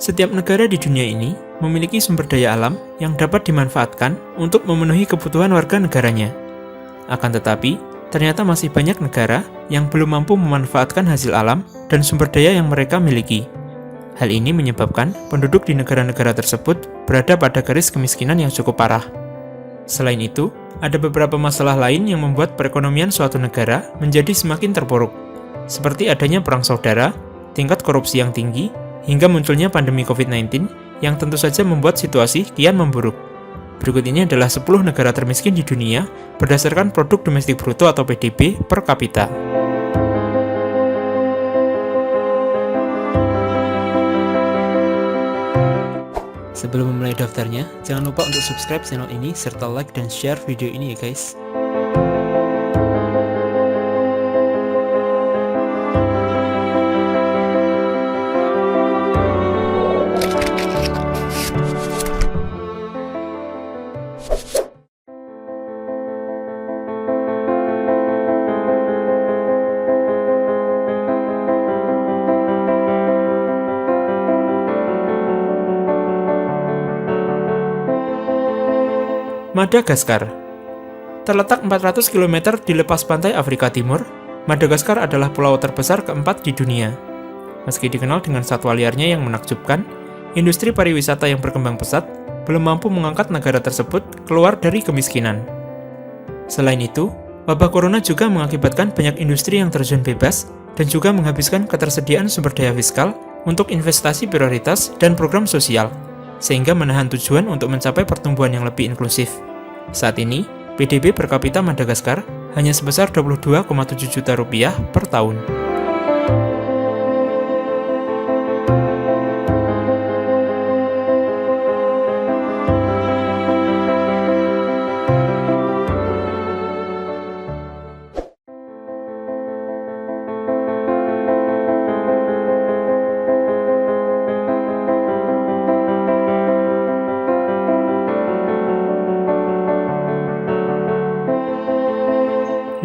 Setiap negara di dunia ini memiliki sumber daya alam yang dapat dimanfaatkan untuk memenuhi kebutuhan warga negaranya. Akan tetapi, ternyata masih banyak negara yang belum mampu memanfaatkan hasil alam dan sumber daya yang mereka miliki. Hal ini menyebabkan penduduk di negara-negara tersebut berada pada garis kemiskinan yang cukup parah. Selain itu, ada beberapa masalah lain yang membuat perekonomian suatu negara menjadi semakin terpuruk, seperti adanya perang saudara, tingkat korupsi yang tinggi, hingga munculnya pandemi COVID-19 yang tentu saja membuat situasi kian memburuk. Berikut ini adalah 10 negara termiskin di dunia berdasarkan produk domestik bruto atau PDB per kapita. Sebelum memulai daftarnya, jangan lupa untuk subscribe channel ini serta like dan share video ini ya guys. Madagaskar. Terletak 400 km di lepas pantai Afrika Timur, Madagaskar adalah pulau terbesar keempat di dunia. Meski dikenal dengan satwa liarnya yang menakjubkan, industri pariwisata yang berkembang pesat belum mampu mengangkat negara tersebut keluar dari kemiskinan. Selain itu, wabah corona juga mengakibatkan banyak industri yang terjun bebas dan juga menghabiskan ketersediaan sumber daya fiskal untuk investasi prioritas dan program sosial, sehingga menahan tujuan untuk mencapai pertumbuhan yang lebih inklusif. Saat ini, PDB per kapita Madagaskar hanya sebesar 22,7 juta rupiah per tahun.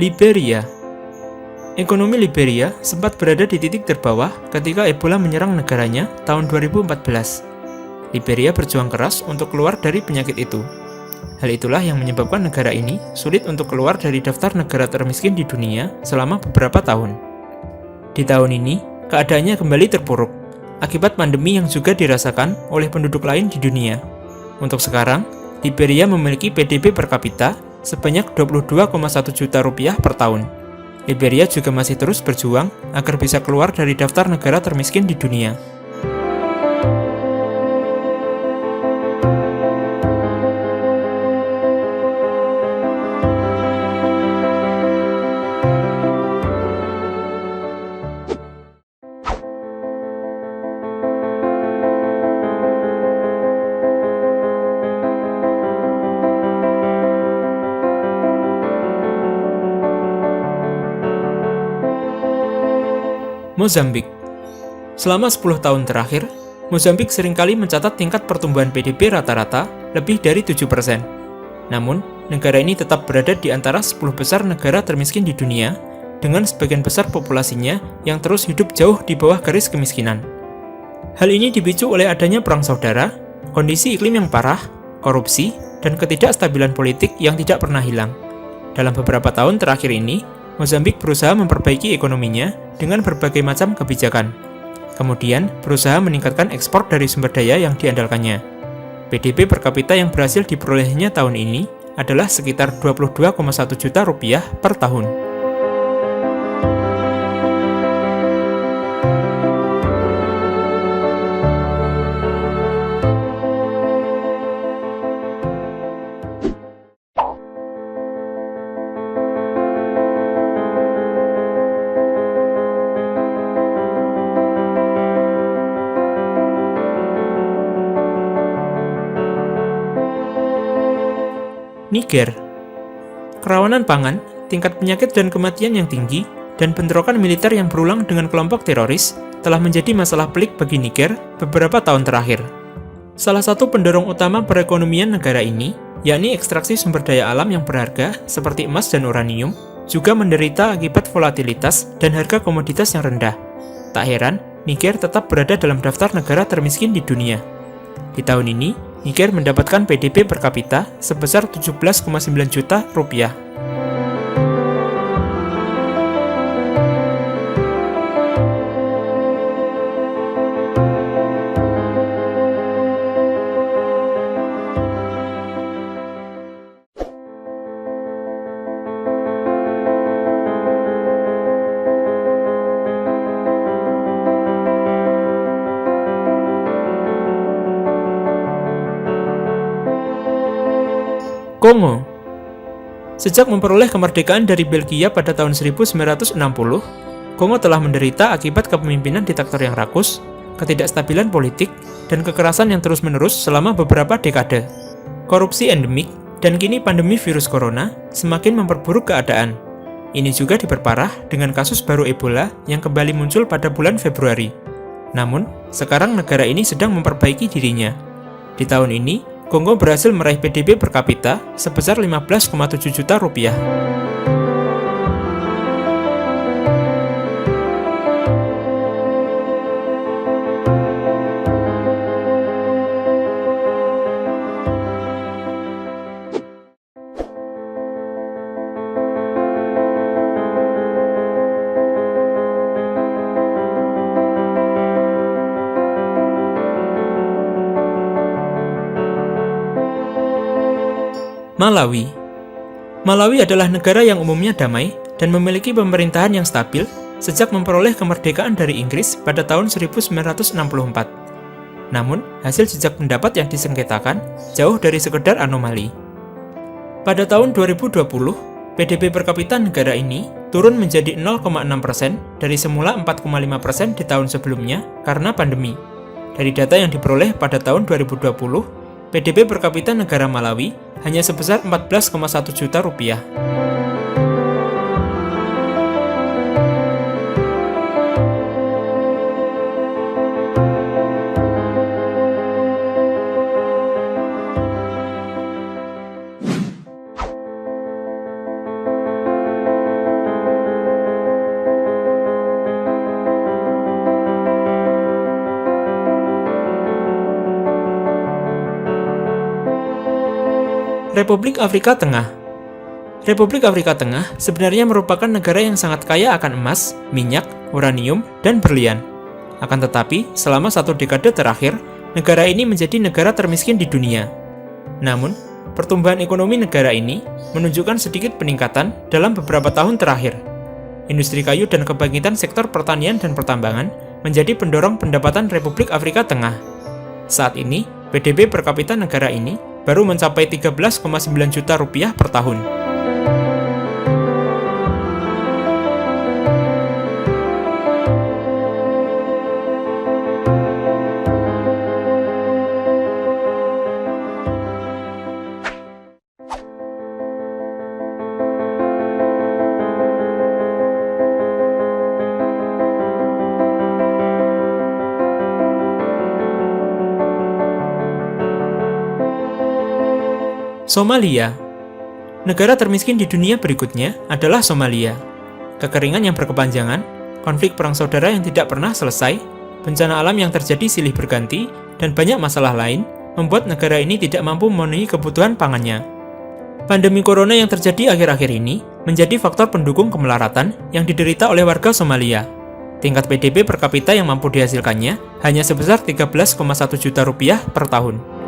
Liberia. Ekonomi Liberia sempat berada di titik terbawah ketika Ebola menyerang negaranya tahun 2014. Liberia berjuang keras untuk keluar dari penyakit itu. Hal itulah yang menyebabkan negara ini sulit untuk keluar dari daftar negara termiskin di dunia selama beberapa tahun. Di tahun ini, keadaannya kembali terpuruk akibat pandemi yang juga dirasakan oleh penduduk lain di dunia. Untuk sekarang, Liberia memiliki PDB per kapita sebanyak 22,1 juta rupiah per tahun. Liberia juga masih terus berjuang agar bisa keluar dari daftar negara termiskin di dunia. Mozambik. Selama 10 tahun terakhir, Mozambik seringkali mencatat tingkat pertumbuhan PDB rata-rata lebih dari 7%. Namun, negara ini tetap berada di antara 10 besar negara termiskin di dunia, dengan sebagian besar populasinya yang terus hidup jauh di bawah garis kemiskinan. Hal ini dipicu oleh adanya perang saudara, kondisi iklim yang parah, korupsi, dan ketidakstabilan politik yang tidak pernah hilang. Dalam beberapa tahun terakhir ini, Mozambik berusaha memperbaiki ekonominya dengan berbagai macam kebijakan. Kemudian, berusaha meningkatkan ekspor dari sumber daya yang diandalkannya. PDB per kapita yang berhasil diperolehnya tahun ini adalah sekitar 22,1 juta rupiah per tahun. Niger. Kerawanan pangan, tingkat penyakit dan kematian yang tinggi, dan bentrokan militer yang berulang dengan kelompok teroris telah menjadi masalah pelik bagi Niger beberapa tahun terakhir. Salah satu pendorong utama perekonomian negara ini, yakni ekstraksi sumber daya alam yang berharga seperti emas dan uranium, juga menderita akibat volatilitas dan harga komoditas yang rendah. Tak heran, Niger tetap berada dalam daftar negara termiskin di dunia. Di tahun ini, Niger mendapatkan PDB per kapita sebesar 17,9 juta rupiah. Kongo. Sejak memperoleh kemerdekaan dari Belgia pada tahun 1960, Kongo telah menderita akibat kepemimpinan diktator yang rakus, ketidakstabilan politik, dan kekerasan yang terus-menerus selama beberapa dekade. Korupsi endemik, dan kini pandemi virus corona semakin memperburuk keadaan. Ini juga diperparah dengan kasus baru Ebola yang kembali muncul pada bulan Februari. Namun, sekarang negara ini sedang memperbaiki dirinya. Di tahun ini, Kongo berhasil meraih PDB per kapita sebesar 15,7 juta rupiah. Malawi. Malawi adalah negara yang umumnya damai dan memiliki pemerintahan yang stabil sejak memperoleh kemerdekaan dari Inggris pada tahun 1964. Namun, hasil jejak pendapat yang disengketakan jauh dari sekedar anomali. Pada tahun 2020, PDB per kapita negara ini turun menjadi 0,6% dari semula 4,5% di tahun sebelumnya karena pandemi. Dari data yang diperoleh pada tahun 2020, PDB per kapita negara Malawi hanya sebesar 14,1 juta rupiah. Republik Afrika Tengah. Republik Afrika Tengah sebenarnya merupakan negara yang sangat kaya akan emas, minyak, uranium, dan berlian. Akan tetapi, selama 1 dekade terakhir, negara ini menjadi negara termiskin di dunia. Namun, pertumbuhan ekonomi negara ini menunjukkan sedikit peningkatan dalam beberapa tahun terakhir. Industri kayu dan kebangkitan sektor pertanian dan pertambangan menjadi pendorong pendapatan Republik Afrika Tengah. Saat ini, PDB per kapita negara ini baru mencapai 13,9 juta rupiah per tahun. Somalia. Negara termiskin di dunia berikutnya adalah Somalia. Kekeringan yang berkepanjangan, konflik perang saudara yang tidak pernah selesai, bencana alam yang terjadi silih berganti, dan banyak masalah lain membuat negara ini tidak mampu memenuhi kebutuhan pangannya. Pandemi corona yang terjadi akhir-akhir ini menjadi faktor pendukung kemelaratan yang diderita oleh warga Somalia. Tingkat PDB per kapita yang mampu dihasilkannya hanya sebesar 13,1 juta rupiah per tahun.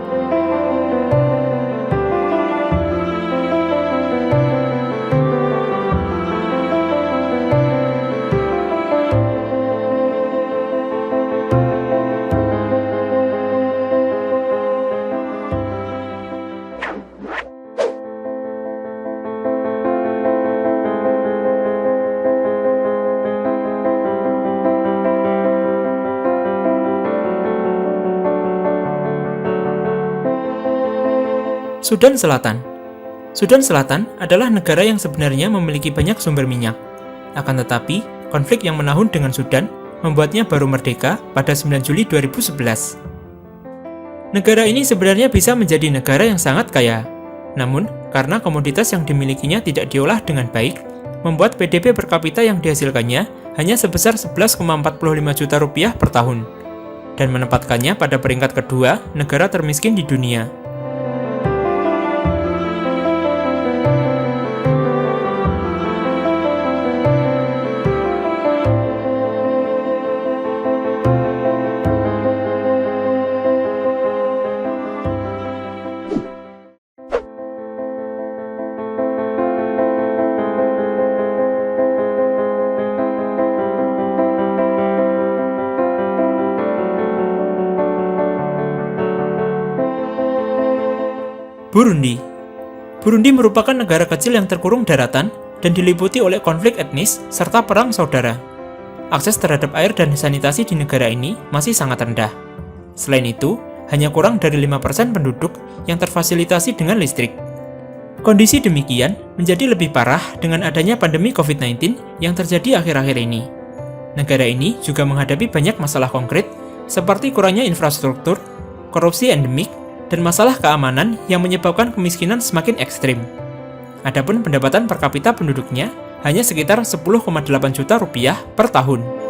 Sudan Selatan. Sudan Selatan adalah negara yang sebenarnya memiliki banyak sumber minyak. Akan tetapi, konflik yang menahun dengan Sudan membuatnya baru merdeka pada 9 Juli 2011. Negara ini sebenarnya bisa menjadi negara yang sangat kaya. Namun, karena komoditas yang dimilikinya tidak diolah dengan baik, membuat PDB per kapita yang dihasilkannya hanya sebesar 11,45 juta rupiah per tahun, dan menempatkannya pada peringkat kedua negara termiskin di dunia. Burundi. Burundi merupakan negara kecil yang terkurung daratan dan diliputi oleh konflik etnis serta perang saudara. Akses terhadap air dan sanitasi di negara ini masih sangat rendah. Selain itu, hanya kurang dari 5% penduduk yang terfasilitasi dengan listrik. Kondisi demikian menjadi lebih parah dengan adanya pandemi COVID-19 yang terjadi akhir-akhir ini. Negara ini juga menghadapi banyak masalah konkret seperti kurangnya infrastruktur, korupsi endemik, dan masalah keamanan yang menyebabkan kemiskinan semakin ekstrim. Adapun pendapatan per kapita penduduknya hanya sekitar 10,8 juta rupiah per tahun.